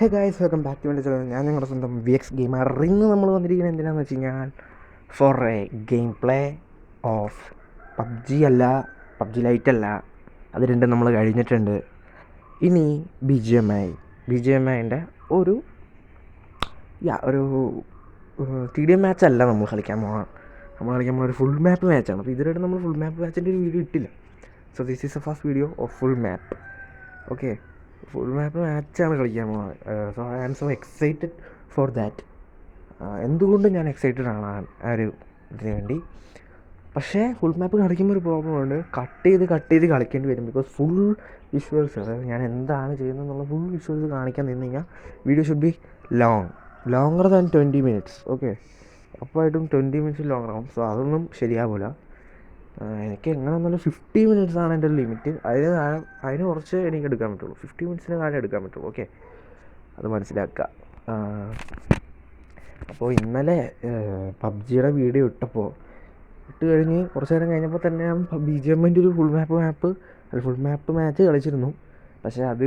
Hey guys, welcome back to എൻ്റെ channel. ഞാൻ നിങ്ങളുടെ സ്വന്തം വി എക്സ് ഗെയിമർ. ഇന്ന് നമ്മൾ വന്നിരിക്കുന്നത് എന്തിനാണെന്ന് വെച്ച് കഴിഞ്ഞാൽ for a gameplay of PUBG അല്ല, പബ്ജി ലൈറ്റ് അല്ല, അത് രണ്ടും നമ്മൾ കഴിഞ്ഞിട്ടുണ്ട്. ഇനി ബി ജി എം ഐൻ്റെ ഒരു ടി ഡി എം മാച്ച് അല്ല നമ്മൾ കളിക്കാൻ പോകുന്ന ഒരു ഫുൾ മാപ്പ് മാച്ചാണ്. അപ്പോൾ ഇതിലായിട്ട് നമ്മൾ ഫുൾ മാപ്പ് മാച്ചിൻ്റെ ഒരു വീഡിയോ ഇട്ടില്ല. So this is a first video of full map. Okay, full map മാച്ചാണ് കളിക്കാൻ പോകുന്നത്. So I am so excited for that. എന്തുകൊണ്ടും ഞാൻ എക്സൈറ്റഡ് ആണ് ആ ഒരു ഇതിന് വേണ്ടി. പക്ഷേ ഫുൾ മാപ്പ് കളിക്കുമ്പോൾ ഒരു പ്രോബ്ലം ഉണ്ട്. കട്ട് ചെയ്ത് കളിക്കേണ്ടി വരും. ബിക്കോസ് ഫുൾ വിഷ്വൽസ്, അതായത് ഞാൻ എന്താണ് ചെയ്യുന്നത് എന്നുള്ള ഫുൾ വിഷ്വൽസ് കാണിക്കാൻ നിന്ന് കഴിഞ്ഞാൽ video should be longer than 20 minutes. Okay, ഉറപ്പായിട്ടും 20 minutes ലോങ്ങർ ആവും. സോ അതൊന്നും ശരിയാവില്ല. എനിക്ക് എങ്ങനെ വന്നാലും 50 minutes ആണ് എൻ്റെ ഒരു ലിമിറ്റ്. അതിന് കുറച്ച് എനിക്ക് എടുക്കാൻ പറ്റുള്ളൂ. 50 minutes താഴെ എടുക്കാൻ പറ്റുള്ളൂ. ഓക്കെ, അത് മനസ്സിലാക്കുക. അപ്പോൾ ഇന്നലെ പബ്ജിയുടെ വീഡിയോ ഇട്ട് കഴിഞ്ഞ് കുറച്ച് നേരം കഴിഞ്ഞപ്പോൾ തന്നെ ഞാൻ ബി.ജി.എമ്മിൻ്റെ ഒരു ഫുൾ മാപ്പ് മാച്ച് കളിച്ചിരുന്നു. പക്ഷേ അത്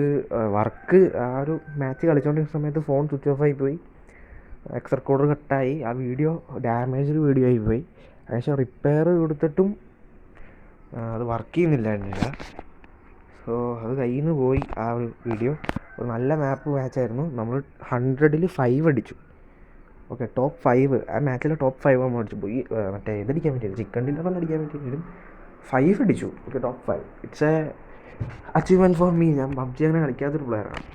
ആ ഒരു മാച്ച് കളിച്ചുകൊണ്ടിരുന്ന സമയത്ത് ഫോൺ സ്വിച്ച് ഓഫ് ആയിപ്പോയി. എക്സ് റെക്കോർഡർ കട്ടായി. ആ വീഡിയോ ഡാമേജ്ഡ് വീഡിയോ ആയിപ്പോയി. അതിനുശേഷം റിപ്പയർ കൊടുത്തിട്ടും അത് വർക്ക് ചെയ്യുന്നില്ല. സോ അത് കയ്യിൽ നിന്ന് പോയി ആ ഒരു വീഡിയോ. ഒരു നല്ല മാച്ചായിരുന്നു. നമ്മൾ 100ൽ 5 അടിച്ചു. Okay, top 5. ആ മാച്ചിലെ ടോപ്പ് 5 നമ്മൾ അടിച്ചു പോയി. മറ്റേ ഇതടിക്കാൻ പറ്റിയത് ചിക്കൻ ഡിന്നറൊന്നും അടിക്കാൻ പറ്റിയെങ്കിലും 5 അടിച്ചു. Okay, top 5. It's a achievement for me. ഞാൻ പബ്ജി അങ്ങനെ കളിക്കാത്തൊരു പ്ലെയറാണ്.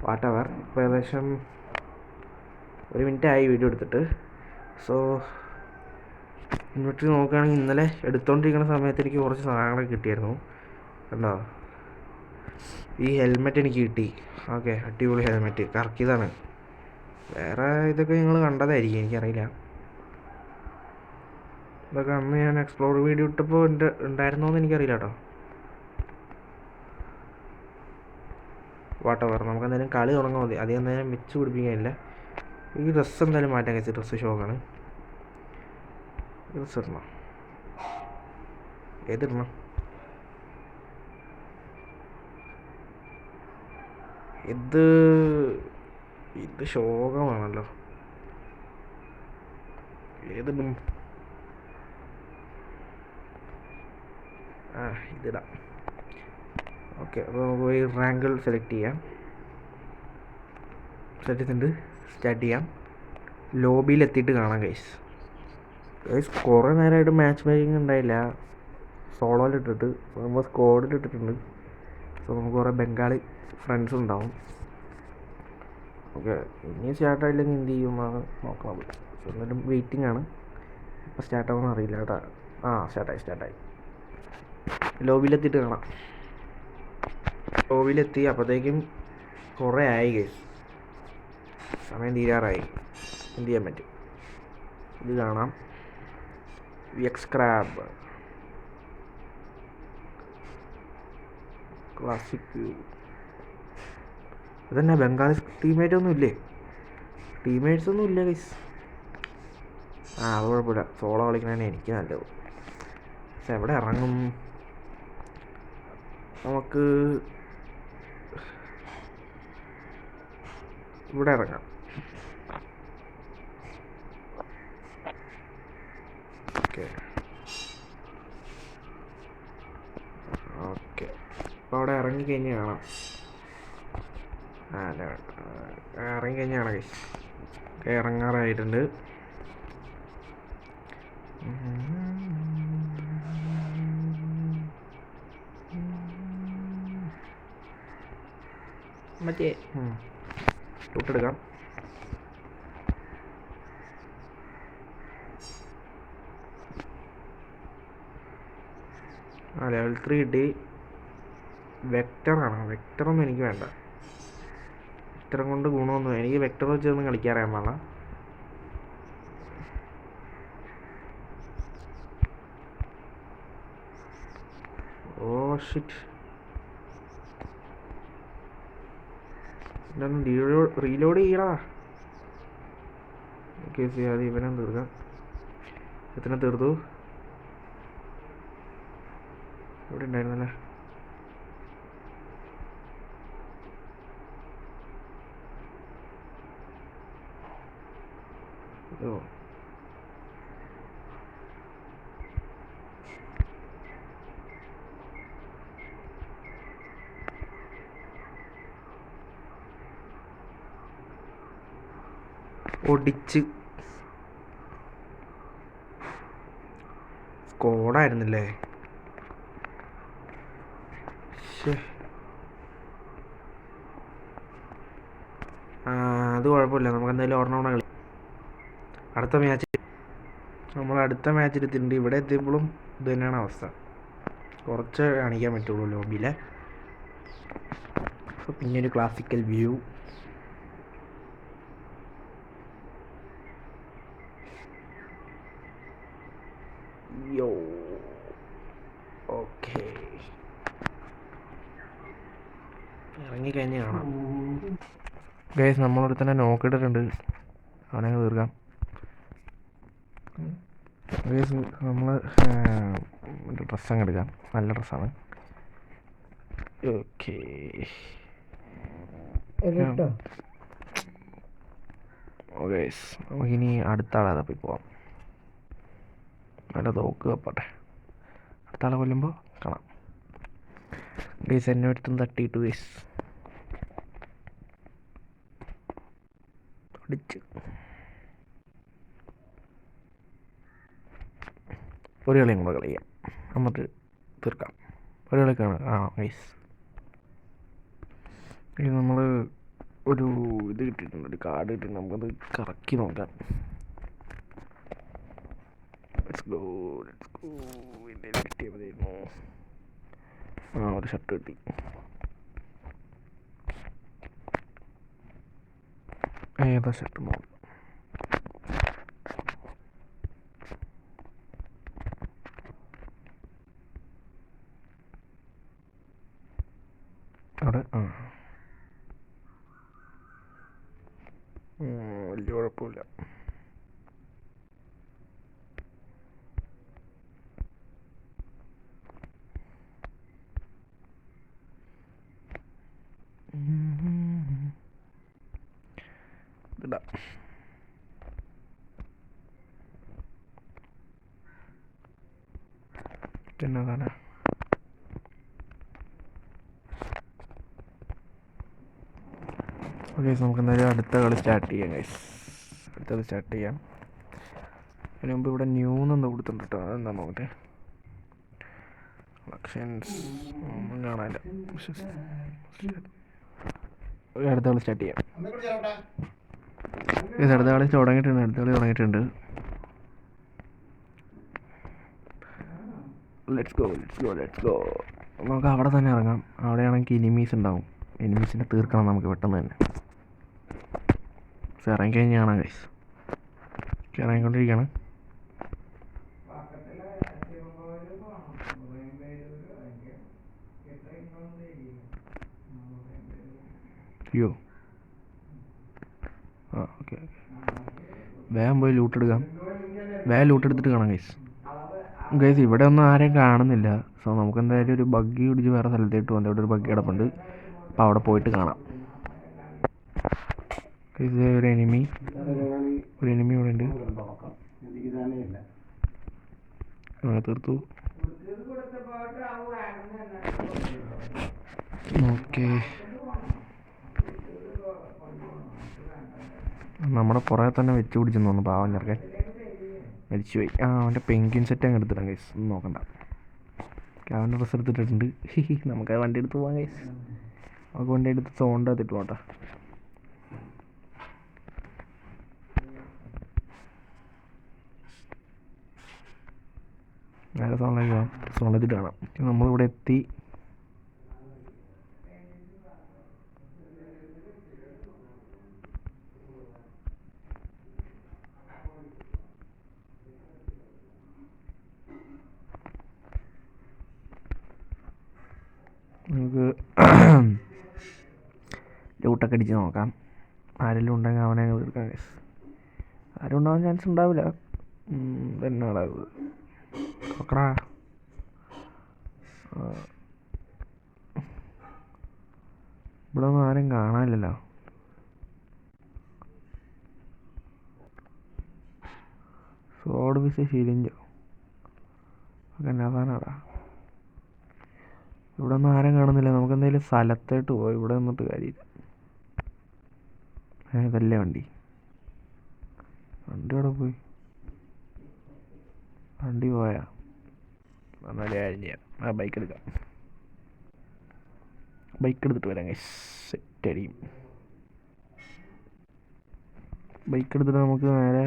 Whatever. ഇപ്പോൾ ഏകദേശം 1 minute ആയി വീഡിയോ എടുത്തിട്ട്. സോ ഇങ്ങോട്ട് നോക്കുകയാണെങ്കിൽ ഇന്നലെ എടുത്തുകൊണ്ടിരിക്കുന്ന സമയത്ത് എനിക്ക് കുറച്ച് സാധനങ്ങളൊക്കെ കിട്ടിയായിരുന്നു. കണ്ടോ, ഈ ഹെൽമെറ്റ് എനിക്ക് കിട്ടി. ഓക്കെ, അടിപൊളി ഹെൽമെറ്റ്, കറക്കിയതാണ്. വേറെ ഇതൊക്കെ നിങ്ങൾ കണ്ടതായിരിക്കും, എനിക്കറിയില്ല. ഇതൊക്കെ അന്ന് ഞാൻ എക്സ്പ്ലോർ വീഡിയോ ഇട്ടപ്പോൾ ഉണ്ടായിരുന്നോന്ന് എനിക്കറിയില്ല കേട്ടോ. വാട്ടവർ, നമുക്ക് എന്തായാലും കളി തുടങ്ങാൻ മതി. അധികം നേരം വെച്ച് പിടിപ്പിക്കാനില്ല. ഈ ഡ്രസ്സ് എന്തായാലും മാറ്റാൻ കഴിച്ചു. ഡ്രസ്സ് ഷോക്കാണ്. ഡ്രസ്സ് ഇടണം. ഏതിടണം? ഇത് ശോകമാണല്ലോ. ഏതിടും? ഇതിടാം. ഓക്കെ, അപ്പോൾ പോയി റാങ്കിൾ സെലക്ട് ചെയ്യാം. സ്റ്റാർട്ട് ചെയ്യാം. ലോബിയിലെത്തിയിട്ട് കാണാം ഗൈസ്. കുറേ നേരമായിട്ട് മാച്ച് മേക്കിംഗ് ഉണ്ടായില്ല. സോളോയിലിട്ടിട്ട് നമ്മൾ സ്ക്വാഡിലിട്ടിട്ടുണ്ട്. സോ നമുക്ക് കുറേ ബംഗാളി ഫ്രണ്ട്സ് ഉണ്ടാവും. ഓക്കെ, ഇനി സ്റ്റാർട്ടായില്ലെങ്കിൽ എന്ത് ചെയ്യുമെന്നാണ് നോക്കണം. സോ എന്നാലും വെയിറ്റിംഗ് ആണ്. ഇപ്പോൾ സ്റ്റാർട്ടാവുമെന്ന് അറിയില്ല കേട്ടോ. സ്റ്റാർട്ടായി. ലോബിയിലെത്തിയിട്ട് കാണാം. ലോബിയിലെത്തി. അപ്പോഴത്തേക്കും കുറേ ആയി ഗൈസ്. സമയം തീരാറായി. എന്ത് ചെയ്യാൻ പറ്റും? ഇത് കാണാം. X crab classic view. ഇതന്നെ ബംഗാളി ടീംമേറ്റ്സൊന്നും ഇല്ല ഗൈസ്. അത് കുഴപ്പമില്ല. സോളോ കളിക്കണതന്നെ എനിക്ക് നല്ലത്. പക്ഷെ എവിടെ ഇറങ്ങും? നമുക്ക് ഇവിടെ ഇറങ്ങാം. ഓക്കെ, അപ്പോൾ അവിടെ ഇറങ്ങിക്കഴിഞ്ഞ് കാണാം. ഇറങ്ങിക്കഴിഞ്ഞ് കാണാം ഗൈസ്. ഇറങ്ങാറായിട്ടുണ്ട്. മറ്റേ തൊട്ടെടുക്കാം. ലെവൽ 3 കിട്ടി. വെക്ടറൊന്നും എനിക്ക് വേണ്ട. വെക്ടറും കൊണ്ട് ഗുണമൊന്നും, എനിക്ക് വെക്ടർ വെച്ചൊന്നും കളിക്കാറിയാൻ പാടില്ല. ഷിറ്റ്, ഇതൊന്ന് റീലോഡ് ചെയ്യടാ. ഓക്കെ, അത് ഇവനെ തീർക്കാം. എത്ര തീർത്തു? ഇവിടെ ഉണ്ടായിരുന്നല്ലേ. ഓ ഒടിച്ച് സ്കോഡായിരുന്നില്ലേ? അത് കുഴപ്പമില്ല, നമുക്ക് എന്തായാലും ഒരെണ്ണം കളി. അടുത്ത മാച്ച് നമ്മൾ അടുത്ത മാച്ചിൽ എത്തിയിട്ടുണ്ട്. ഇവിടെ എത്തിയപ്പോഴും ഇത് തന്നെയാണ് അവസ്ഥ. കുറച്ച് കാണിക്കാൻ പറ്റുള്ളൂ ലോബിയിലെ. പിന്നെ ഒരു ക്ലാസിക്കൽ വ്യൂ. യോ ഓക്കെ, ഇറങ്ങിക്കഴിഞ്ഞ് കാണാം. ഗൈസ് നമ്മളോട് തന്നെ നോക്കിയിട്ടിട്ടുണ്ട്, അവനെ തീർക്കാം. ഗൈസ് നമ്മൾ ഡ്രസ്സ് അങ്ങ് എടുക്കാം, നല്ല ഡ്രസ്സാണ്. ഓക്കെ ഗൈസ് നമുക്കിനി അടുത്ത ആളെ പോയി പോവാം. നല്ല തോക്ക് കപ്പട്ടെ, അടുത്ത ആളെ കൊല്ലുമ്പോൾ കാണാം. ഗൈസ് എന്നെ അടുത്തും തട്ടിയിട്ട് ഗൈസ് അടിച്ച് ഒരു കളിയും കൂടെ കളിക്കാം, നമുക്ക് തീർക്കാം. ഒരു കളിക്കാണ്. ഗൈസ് ഇനി നമ്മൾ ഒരു ഇത് കിട്ടിയിട്ടുണ്ട്, ഒരു കാർഡ് കിട്ടിയിട്ടുണ്ട്. നമുക്കത് കറക്കി നോക്കാം. കിട്ടിയാൽ മതിയായിരുന്നു. ഒരു ഷർട്ട് കിട്ടി. ഏതാ ഷർട്ട് നോക്കാം. അവിടെ വലിയ കുഴപ്പമില്ല. ഇടാം. പിന്നെന്താണ് ഓക്കെ, നമുക്ക് എന്തായാലും അടുത്ത കളി സ്റ്റാർട്ട് ചെയ്യാം ഗൈസ്. അടുത്തത് സ്റ്റാർട്ട് ചെയ്യാം. അതിന് മുമ്പ് ഇവിടെ ന്യൂന്ന് കൊടുത്തിട്ടുണ്ട് കേട്ടോ. അതെന്താ നോക്കട്ടെ. കളക്ഷൻസ് ഒന്നും കാണാനില്ല. അടുത്ത കളി സ്റ്റാർട്ട് ചെയ്യാം. അടുത്ത കളി തുടങ്ങിയിട്ടുണ്ട്. Let's go. നമുക്ക് അവിടെ തന്നെ ഇറങ്ങാം. അവിടെയാണെങ്കിൽ എനിമീസ് ഉണ്ടാവും. എനിമീസിനെ തീർക്കണം നമുക്ക് പെട്ടെന്ന് തന്നെ. ഇറങ്ങിക്കഴിഞ്ഞ് കാണാം ഗൈസ്. ഇറങ്ങിക്കൊണ്ടിരിക്കുകയാണ്. അയ്യോ ഓക്കെ വേഗം പോയി ലൂട്ടെടുക്കാം. വേഗം ലൂട്ടെടുത്തിട്ട് കാണാം ഗൈസ്. ഇവിടെ ഒന്നും ആരെയും കാണുന്നില്ല. സോ നമുക്ക് എന്തായാലും ഒരു ബഗ്ഗി പിടിച്ച് വേറെ സ്ഥലത്തേട്ട് വന്നു. ഇവിടെ ഒരു ബഗ്ഗി കിടപ്പുണ്ട്. അപ്പോൾ അവിടെ പോയിട്ട് കാണാം. ഒരു എനിമി ഇവിടെ ഉണ്ട്. തീർത്തു. ഓക്കെ, നമ്മുടെ പുറകെ തന്നെ വെച്ച് പിടിച്ചെന്ന് തോന്നുന്നു. പാവം ചെറുക്കൻ മരിച്ചുപോയി. അവൻ്റെ പെൻഗ്വിൻ സെറ്റ് അങ്ങ് എടുത്തിടാം ഗൈസ്. ഒന്നും നോക്കണ്ട, അവൻ്റെ ഡ്രസ്സ് എടുത്തിട്ടുണ്ട്. നമുക്ക് വണ്ടി എടുത്ത് പോകാം ഗൈസ്. നമുക്ക് വണ്ടി എടുത്ത് സോണ്ട എത്തിട്ട് പോട്ടെ. നേരെ സോണിലേക്ക് പോകാം. സോണെത്തിട്ട് കാണാം. നമ്മളിവിടെ എത്തി. നമുക്ക് ലൂട്ടൊക്കെ അടിച്ച് നോക്കാം. ആരെങ്കിലും ഉണ്ടെങ്കിൽ അവനെ തീർക്കാം ഗൈസ്. ആരും ഉണ്ടാവാൻ ചാൻസ് ഉണ്ടാവില്ല. എന്നാടാ നോക്കടാ. ഇവിടെ ഒന്നും ആരും കാണാനില്ലല്ലോ. സോഡ് വിസ് ശീലിഞ്ചോ ഒക്കെ എന്നാ സാധനമാടാ. ഇവിടെ ഒന്നും ആരും കാണുന്നില്ല. നമുക്ക് എന്തെങ്കിലും സ്ഥലത്തോട്ട് പോയി. ഇവിടെ നിന്നിട്ട് കാര്യമില്ല. ഇതല്ലേ വണ്ടി അവിടെ പോയി. വണ്ടി പോയാ എന്നാലേ കാര്യം ചെയ്യാം. ബൈക്ക് എടുക്കാം. ബൈക്ക് എടുത്തിട്ട് വരാം. സെറ്റ് അടിയും. ബൈക്ക് എടുത്തിട്ട് നമുക്ക് നേരെ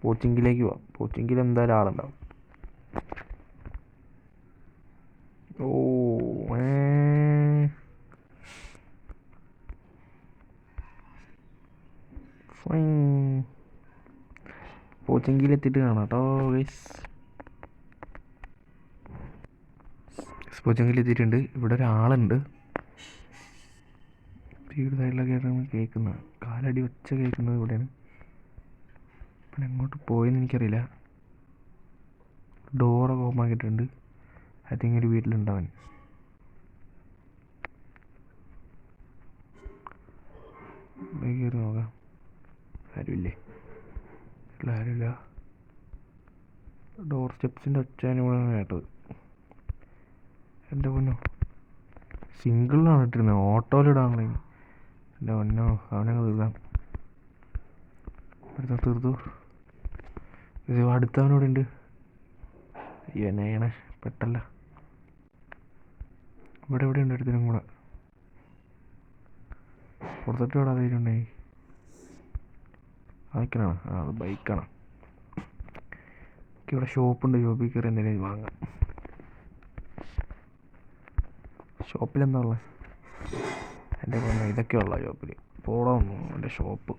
പോച്ചിങ്കിലേക്ക് പോവാം. പോച്ചിങ്കിൽ എന്തായാലും ആളുണ്ടാവും. ഓ പോച്ചങ്കിലെത്തിയിട്ട് കാണാം കേട്ടോ ഗൈസ്. പോച്ചങ്കിലെത്തിയിട്ടുണ്ട്. ഇവിടെ ഒരാളുണ്ട്. വീട് സൈഡിലൊക്കെ ആയിട്ടാണ് കേൾക്കുന്നത്. കാലടി ഒച്ച കേൾക്കുന്നത് ഇവിടെയാണ്. പിന്നെ എങ്ങോട്ട് പോയെന്ന് എനിക്കറിയില്ല. ഡോറൊക്കെ ഓപ്പൺ ആക്കിയിട്ടുണ്ട്. ഐ തിങ്ക് ഒരു വീട്ടിലുണ്ടാവൻ. കയറി നോക്കാം. ആരുമില്ലേ? ആരുമില്ല. ഡോർ സ്റ്റെപ്സിൻ്റെ ഒച്ചാനും കൂടെ കേട്ടത്. എൻ്റെ പൊന്നോ, സിംഗിളിലാണ് ഇട്ടിരുന്നത്. ഓട്ടോയിലിടാനുള്ള. എൻ്റെ പൊന്നോ, അവനങ്ങ് തീർക്കാം. തീർത്തു. ഇത് അടുത്തവനോടെ ഉണ്ട്. അയ്യോ എന്നെ പെട്ടല്ല. ഇവിടെ ഉണ്ട് അടുത്തിനും കൂടെ. പുറത്തിട്ട് വിടാൻ ധൈര്യമുണ്ടേ. ബൈക്കാണ്. അത് ബൈക്കാണ്. ഇവിടെ ഷോപ്പുണ്ട്. ഷോപ്പിൽ കയറി എന്തെങ്കിലും വാങ്ങാം. ഷോപ്പിലെന്താ ഉള്ളത്? എൻ്റെ പൊന്നോ, ഇതൊക്കെയുള്ള ഷോപ്പിൽ പോടാന്നു എൻ്റെ ഷോപ്പ്.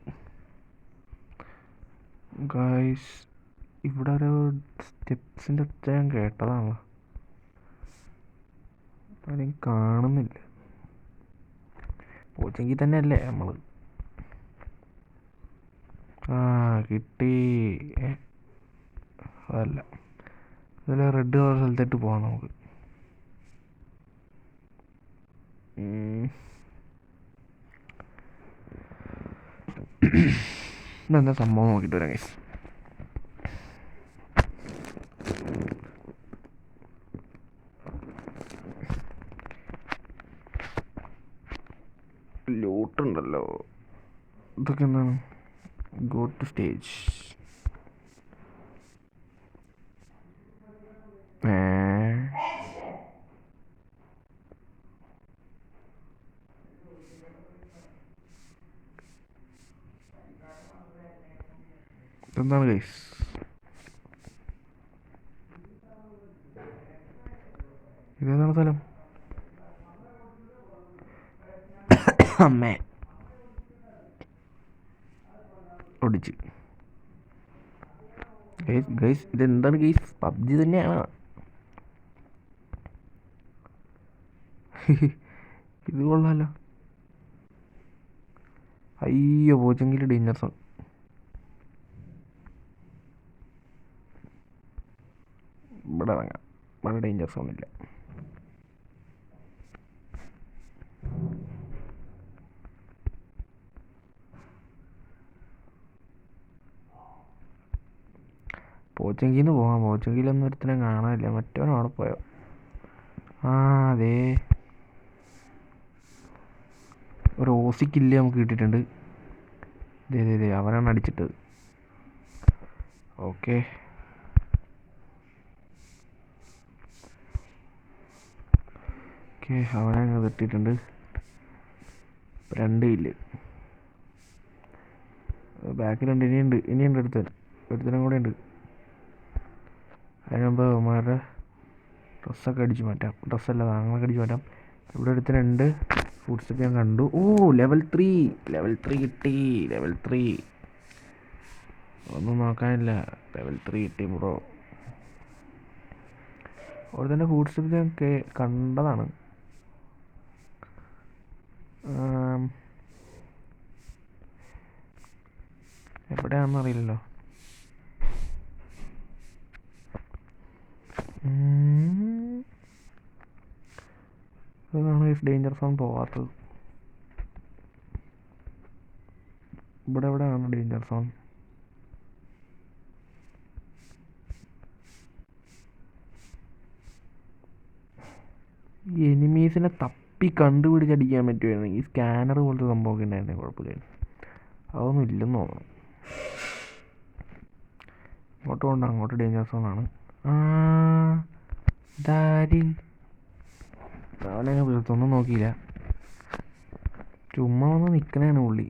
ഗൈസ്, ഇവിടെ ഒരു സ്റ്റെപ്സിൻ്റെ ഒച്ച ഞാൻ കേട്ടതാണല്ലോ. ആരെയും കാണുന്നില്ല. പോച്ചെങ്കിൽ തന്നെ അല്ലേ നമ്മൾ. കിട്ടി. അതല്ല, ഇതിൽ റെഡ് കളർ സ്ഥലത്തേട്ട് പോവാം നമുക്ക്. ഇതെന്താ സംഭവം നോക്കിയിട്ട് വരാം ഗൈസ്. ലൂട്ടുണ്ടല്ലോ. ഇതൊക്കെ എന്താണ്? Go to stage. ഇതെന്താണ് ഗൈസ്? ഇതേതാണ് സ്ഥലം? അമ്മേ ഒടിച്ച്. ഗൈസ് ഇതെന്താണ് ഗൈസ്? പബ്ജി തന്നെയാണ്. ഇത് കൊള്ളാലോ. അയ്യോ, പോച്ചെങ്കിൽ ഡേഞ്ചർ സോൺ. ഇവിടെ ഇറങ്ങാം. ഇവിടെ ഡേഞ്ചർ സോൺ ഇല്ല. പോച്ചെങ്കിന്ന് പോകാം. പോച്ചെങ്കിലൊന്നും ഒരുത്തിനെ കാണാനില്ല. മറ്റവനും അവിടെ പോയോ? അതെ, ഒരു ഓസിക്കില്ല നമുക്ക് കിട്ടിയിട്ടുണ്ട്. ഇതേ അവനാണ് അടിച്ചിട്ടത്. ഓക്കെ, അവനെ അങ്ങ് തട്ടിയിട്ടുണ്ട്. 2 കില്ല്. ബാക്കിലുണ്ട്. ഇനിയുണ്ട് ഒരുത്തനും കൂടെ ഉണ്ട്. അതിന് മുമ്പ് അവന്മാരുടെ ഡ്രസ്സൊക്കെ അടിച്ച് മാറ്റാം. ഡ്രസ്സല്ല, താങ്ങളൊക്കെ അടിച്ച് മാറ്റാം. ഇവിടെ ഒരുത്തനുണ്ട്. ഫുഡ്സൊക്കെ ഞാൻ കണ്ടു. ലെവൽ 3 കിട്ടി. ലെവൽ 3 ഒന്നും നോക്കാനില്ല. ലെവൽ 3 കിട്ടി ബ്രോ. ഒരുത്തൻ്റെ ഫുഡ്സൊക്കെ ഞാൻ കണ്ടതാണ്. എവിടെയാണെന്ന് അറിയില്ലല്ലോ. അതാണ് ഡേഞ്ചർ സോൺ പോവാത്തത്. ഇവിടെ എവിടെയാണ് ഡേഞ്ചർ സോൺ? ഈ എനിമീസിനെ തപ്പി കണ്ടുപിടിച്ചടിക്കാൻ പറ്റുമായിരുന്നു. ഈ സ്കാനർ പോലത്തെ സംഭവമൊക്കെ ഉണ്ടായിരുന്നേ കുഴപ്പമില്ലായിരുന്നു. അതൊന്നും ഇല്ലെന്ന് തോന്നുന്നു. അങ്ങോട്ട് പോകണ്ട, അങ്ങോട്ട് ഡേഞ്ചർ സോണാണ്. ഇതാര്? അവനെ വീർത്തൊന്നും നോക്കിയില്ല, ചുമ്മാ വന്ന് നിൽക്കണേണ് പുള്ളി.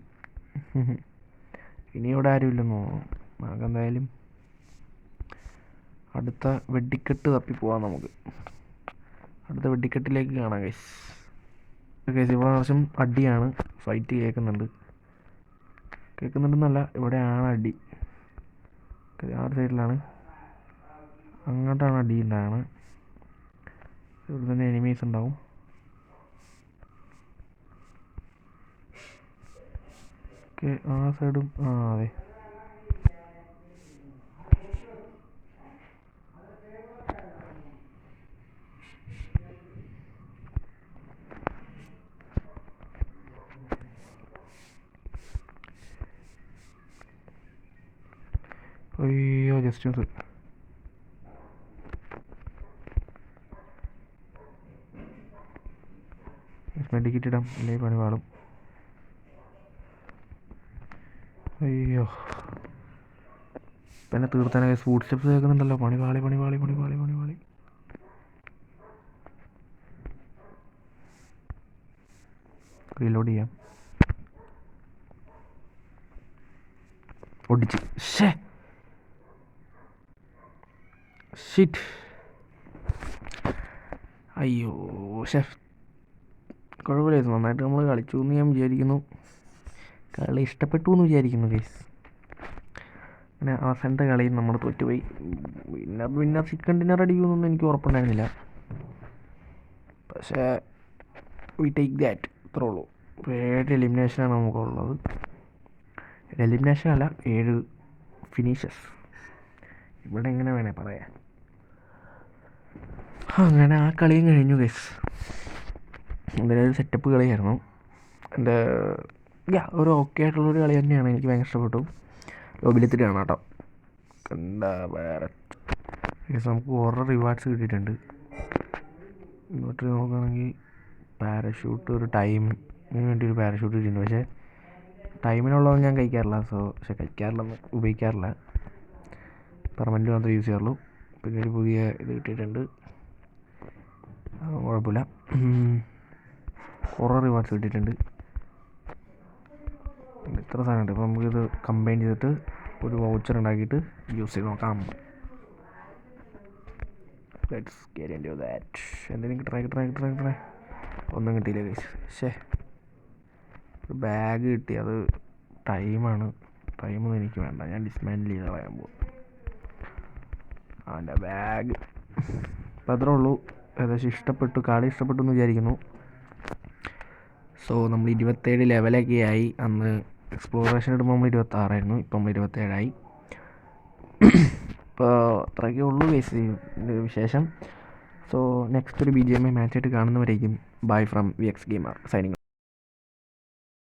ഇനി ഇവിടെ ആരും ഇല്ലെന്ന് തോന്നുന്നു. നമുക്കെന്തായാലും അടുത്ത വെടിക്കെട്ട് തപ്പി പോവാം. നമുക്ക് അടുത്ത വെടിക്കെട്ടിലേക്ക് കാണാം ഗൈസ്. ഗൈസ് ഇവിടെ പ്രാവശ്യം അടിയാണ്, ഫൈറ്റ് കേൾക്കുന്നുണ്ടെന്നല്ല, ഇവിടെയാണ് അടി. ആ സൈഡിലാണ്, അങ്ങോട്ടാണ് അടി ഉണ്ടാകണം. ഇവിടെ തന്നെ എനിമീസ് ഉണ്ടാവും. ഓക്കെ, ആ സൈഡും അതെ. അയ്യോ, ജസ്റ്റ് മിസ്. മെഡിക്കറ്റ് ഇടാം, അല്ലെങ്കിൽ പണി പാടും. അയ്യോ, പിന്നെ തീർത്താനെ ഫുഡ് സ്റ്റെപ്സ് കേൾക്കുന്നുണ്ടല്ലോ. പണി പാളി. റീലോഡ് ചെയ്യാം. ഒടിച്ച്. ഷിറ്റ്. അയ്യോ ഷെഫ്, കുഴപ്പമില്ല. നന്നായിട്ട് നമ്മൾ കളിച്ചു എന്ന് ഞാൻ വിചാരിക്കുന്നു. കളി ഇഷ്ടപ്പെട്ടു എന്ന് വിചാരിക്കുന്നു ഗൈസ്. പിന്നെ അവസാനത്തെ കളിയിൽ നമ്മൾ തോറ്റുപോയി. വിന്നർ ചിക്കൻ ഡിന്നർ അടിക്കുമെന്നൊന്നും എനിക്ക് ഉറപ്പുണ്ടായിരുന്നില്ല. പക്ഷേ വി ടേക്ക് ദാറ്റ്, ഇത്രേ ഉള്ളൂ. 7 എലിമിനേഷനാണ് നമുക്കുള്ളത്. എലിമിനേഷൻ അല്ല, 7 ഫിനിഷസ്. ഇവിടെ എങ്ങനെ വേണേ പറയാം. അങ്ങനെ ആ കളിയും കഴിഞ്ഞു ഗൈസ്. എന്തായാലും സെറ്റപ്പ് കളിയായിരുന്നു. എൻ്റെ ഒരു ഓക്കെ ആയിട്ടുള്ളൊരു കളി തന്നെയാണ്. എനിക്ക് ഭയങ്കര ഇഷ്ടപ്പെട്ടു. ലോബിലെത്തിട്ട് കാണാം കേട്ടോ. കണ്ട വേറെ ഗൈസ്, നമുക്ക് കുറേ റിവാർഡ്സ് കിട്ടിയിട്ടുണ്ട്. ഇങ്ങോട്ട് നോക്കുകയാണെങ്കിൽ പാരഷൂട്ട്, ഒരു ടൈമിന് വേണ്ടി ഒരു പാരഷൂട്ട് കിട്ടിയിട്ടുണ്ട്. പക്ഷേ ടൈമിനുള്ളതൊന്നും ഞാൻ ഉപയോഗിക്കാറില്ല. പെർമനൻറ്റ് മാത്രമേ യൂസ് ചെയ്യാറുള്ളൂ. പിന്നെ ഒരു പുതിയ ഇത് കിട്ടിയിട്ടുണ്ട്, കുഴപ്പമില്ല. കുറേ റിവാർഡ്സ് കിട്ടിയിട്ടുണ്ട്. ഇത്ര സാധനമുണ്ട്. ഇപ്പോൾ നമുക്കിത് കമ്പൈൻ ചെയ്തിട്ട് ഒരു വൗച്ചർ ഉണ്ടാക്കിയിട്ട് യൂസ് ചെയ്ത് നോക്കാം. Let's get into that. എന്തെങ്കിലും കിട്ടണേ. ഒന്നും കിട്ടിയില്ല ഗൈസ്. ഒരു ബാഗ് കിട്ടി, അത് ടൈമാണ്. ടൈമൊന്നും എനിക്ക് വേണ്ട, ഞാൻ ഡിസ്മാൻഡിൽ ചെയ്ത് കളയാൻ പോകും. അവൻ്റെ ബാഗ്. അപ്പം അത്രേ ഉള്ളൂ. ഏകദേശം കളി ഇഷ്ടപ്പെട്ടു എന്ന് വിചാരിക്കുന്നു. സോ നമ്മൾ 27 ലെവലൊക്കെ ആയി. അന്ന് എക്സ്പ്ലോറേഷൻ ഇടുമ്പോൾ നമ്മൾ 26 ഇപ്പം നമ്മൾ 27 ഇപ്പോൾ അത്രയൊക്കെ ഉള്ളൂ ഗൈസ് വിശേഷം. സോ നെക്സ്റ്റ് ഒരു BGMI മാച്ചായിട്ട് കാണുന്നവരേക്കും bye from VX Gamer signing.